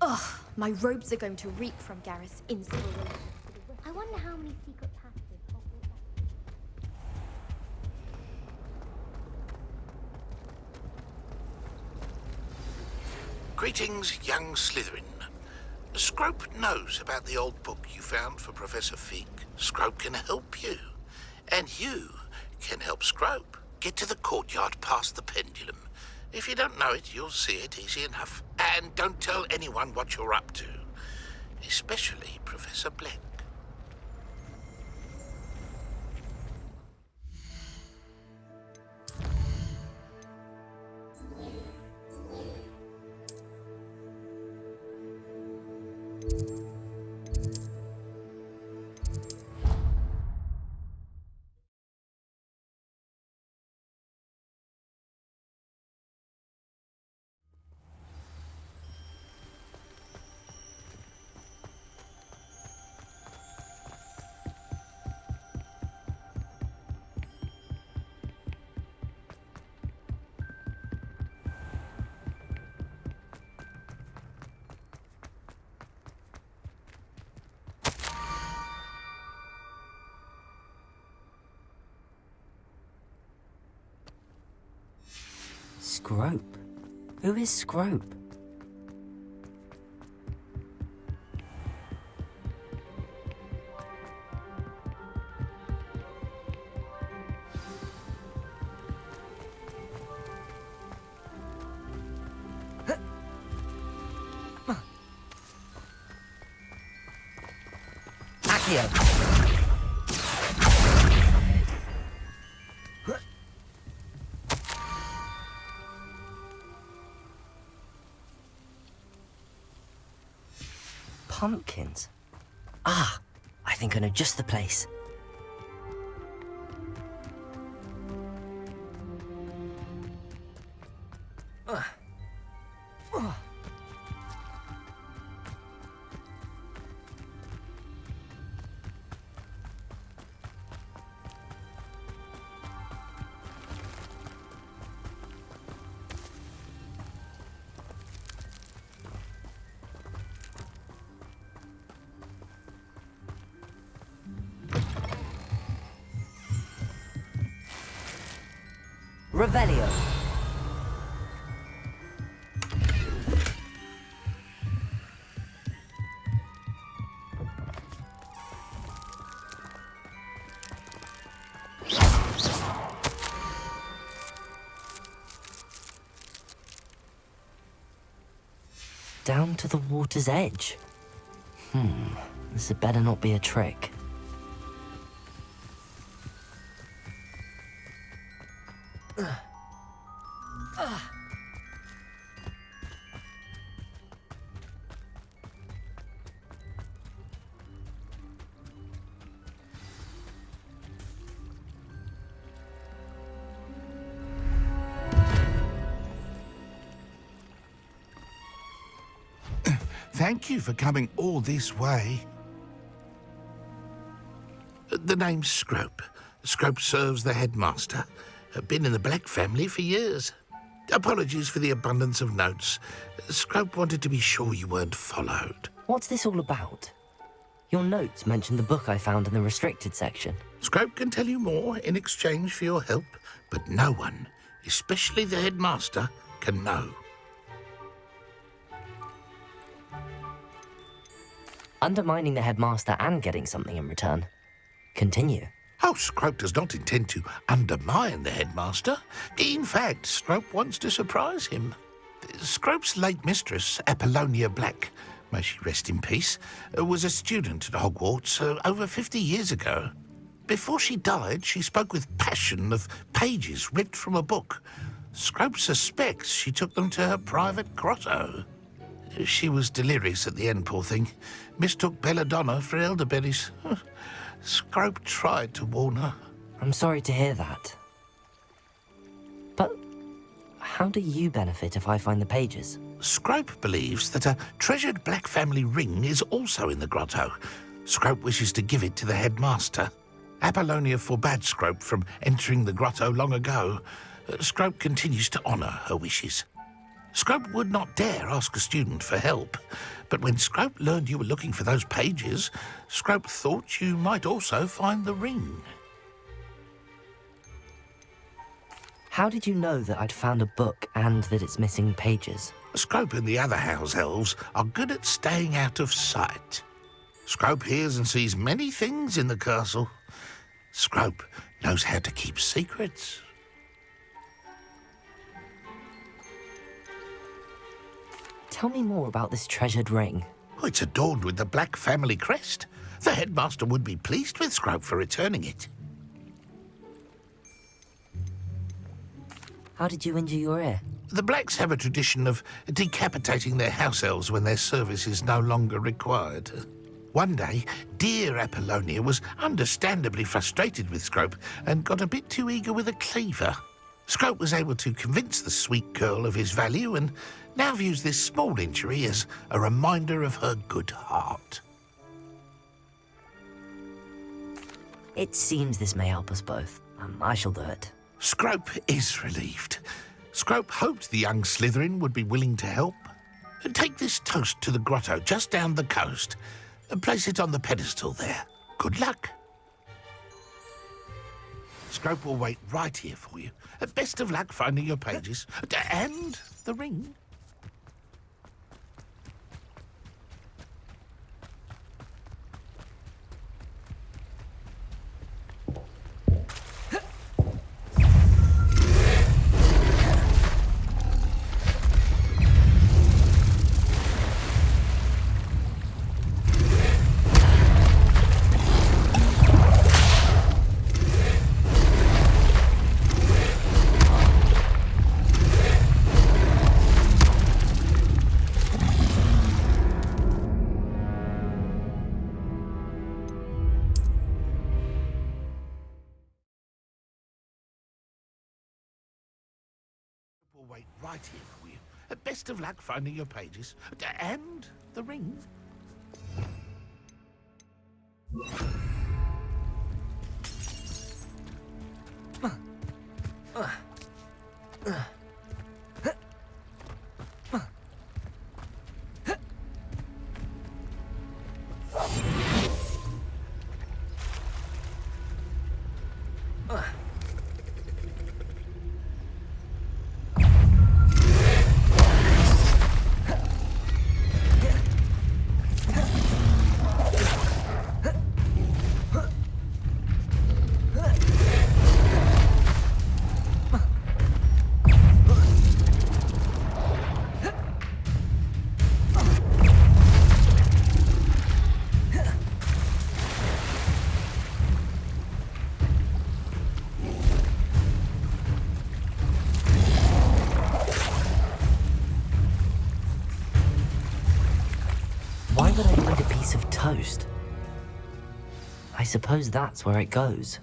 Ugh, my robes are going to reek from Gareth's inspiration. I wonder how many secret passages Hogwarts has. Greetings, young Slytherin. Scrope knows about the old book you found for Professor Fig. Scrope can help you. And you can help Scrope get to the courtyard past the pendulum. If you don't know it, you'll see it easy enough. And don't tell anyone what you're up to. Especially Professor Black. Scrope? Who is Scrope? Accio! Pumpkins? Ah, I think I know just the place. Revelio. Down to the water's edge. This had better not be a trick. Thank you for coming all this way. The name's Scrope. Scrope serves the headmaster. Been in the Black family for years. Apologies for the abundance of notes. Scrope wanted to be sure you weren't followed. What's this all about? Your notes mentioned the book I found in the restricted section. Scrope can tell you more in exchange for your help, but no one, especially the headmaster, can know. Undermining the headmaster and getting something in return. Continue. Oh, Scrope does not intend to undermine the headmaster. In fact, Scrope wants to surprise him. Scrope's late mistress, Apollonia Black, may she rest in peace, was a student at Hogwarts over 50 years ago. Before she died, she spoke with passion of pages ripped from a book. Scrope suspects she took them to her private grotto. She was delirious at the end, poor thing. Mistook belladonna for elderberries. Scrope tried to warn her. I'm sorry to hear that. But how do you benefit if I find the pages? Scrope believes that a treasured Black family ring is also in the grotto. Scrope wishes to give it to the headmaster. Apollonia forbade Scrope from entering the grotto long ago. Scrope continues to honour her wishes. Scrope would not dare ask a student for help, but when Scrope learned you were looking for those pages, Scrope thought you might also find the ring. How did you know that I'd found a book and that it's missing pages? Scrope and the other house elves are good at staying out of sight. Scrope hears and sees many things in the castle. Scrope knows how to keep secrets. Tell me more about this treasured ring. Oh, it's adorned with the Black family crest. The headmaster would be pleased with Scrope for returning it. How did you injure your ear? The Blacks have a tradition of decapitating their house elves when their service is no longer required. One day, dear Apollonia was understandably frustrated with Scrope and got a bit too eager with a cleaver. Scrope was able to convince the sweet girl of his value and now views this small injury as a reminder of her good heart. It seems this may help us both. I shall do it. Scrope is relieved. Scrope hoped the young Slytherin would be willing to help. Take this toast to the grotto just down the coast and place it on the pedestal there. Good luck. Scrope will wait right here for you. Best of luck finding your pages. And the ring. We'll wait right here for you. Best of luck finding your pages. And the ring. Why would I need a piece of toast? I suppose that's where it goes.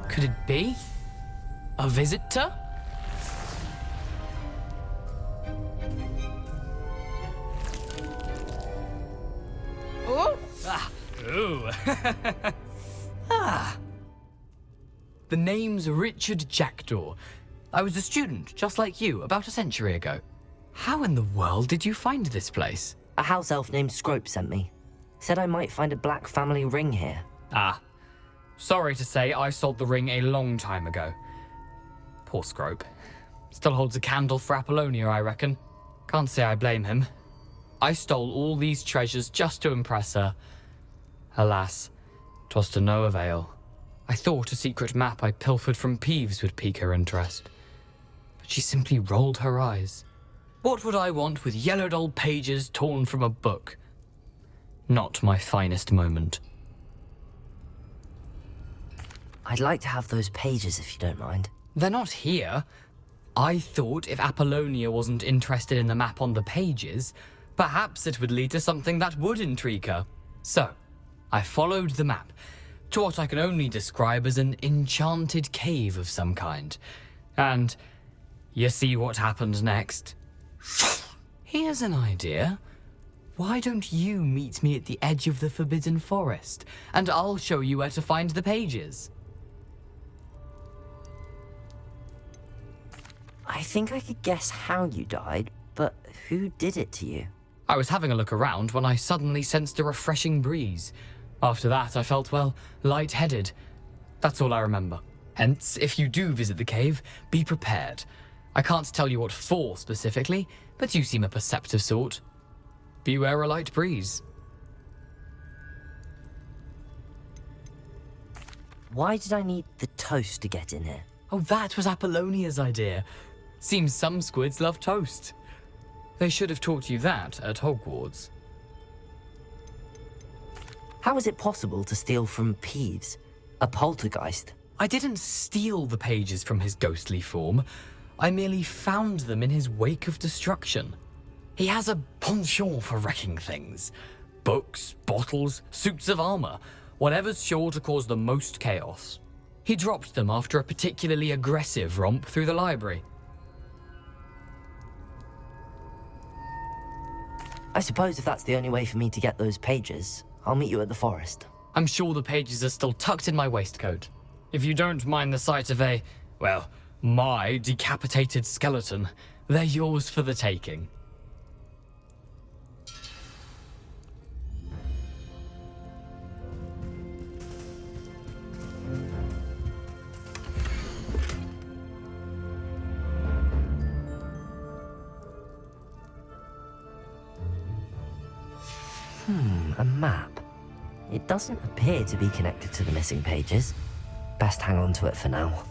Could it be? A visitor? Oh! Ah! Ooh! Ah! The name's Richard Jackdaw. I was a student, just like you, about a century ago. How in the world did you find this place? A house elf named Scrope sent me. Said I might find a Black family ring here. Ah. Sorry to say, I sold the ring a long time ago. Poor Scrope. Still holds a candle for Apollonia, I reckon. Can't say I blame him. I stole all these treasures just to impress her. Alas, 'twas to no avail. I thought a secret map I pilfered from Peeves would pique her interest. But she simply rolled her eyes. What would I want with yellowed old pages torn from a book? Not my finest moment. I'd like to have those pages if you don't mind. They're not here. I thought if Apollonia wasn't interested in the map on the pages, perhaps it would lead to something that would intrigue her. So, I followed the map to what I can only describe as an enchanted cave of some kind. And you see what happened next? Here's an idea. Why don't you meet me at the edge of the Forbidden Forest, and I'll show you where to find the pages? I think I could guess how you died, but who did it to you? I was having a look around when I suddenly sensed a refreshing breeze. After that, I felt, well, lightheaded. That's all I remember. Hence, if you do visit the cave, be prepared. I can't tell you what for specifically, but you seem a perceptive sort. Beware a light breeze. Why did I need the toast to get in here? Oh, that was Apollonia's idea. Seems some squids love toast. They should have taught you that at Hogwarts. How is it possible to steal from Peeves, a poltergeist? I didn't steal the pages from his ghostly form. I merely found them in his wake of destruction. He has a penchant for wrecking things. Books, bottles, suits of armor, whatever's sure to cause the most chaos. He dropped them after a particularly aggressive romp through the library. I suppose if that's the only way for me to get those pages, I'll meet you at the forest. I'm sure the pages are still tucked in my waistcoat. If you don't mind the sight of a, well, my decapitated skeleton, they're yours for the taking. A map. It doesn't appear to be connected to the missing pages. Best hang on to it for now.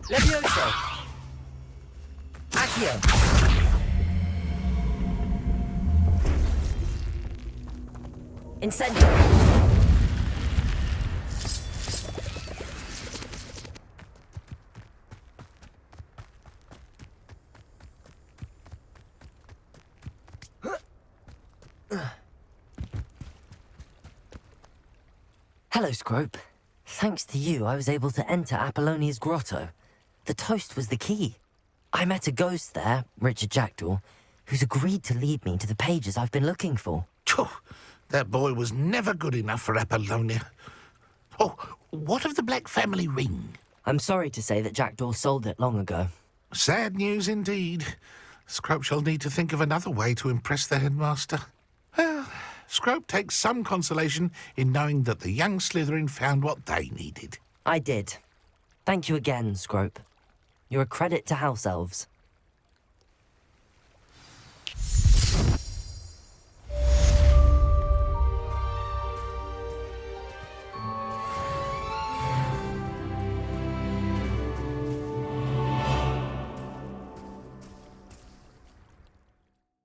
Levioso! Accio! Incendio! Hello, Scrope. Thanks to you, I was able to enter Apollonia's grotto. The toast was the key. I met a ghost there, Richard Jackdaw, who's agreed to lead me to the pages I've been looking for. Phew, that boy was never good enough for Apollonia. Oh, what of the Black family ring? I'm sorry to say that Jackdaw sold it long ago. Sad news indeed. Scrope shall need to think of another way to impress the headmaster. Well, Scrope takes some consolation in knowing that the young Slytherin found what they needed. I did. Thank you again, Scrope. You're a credit to House Elves.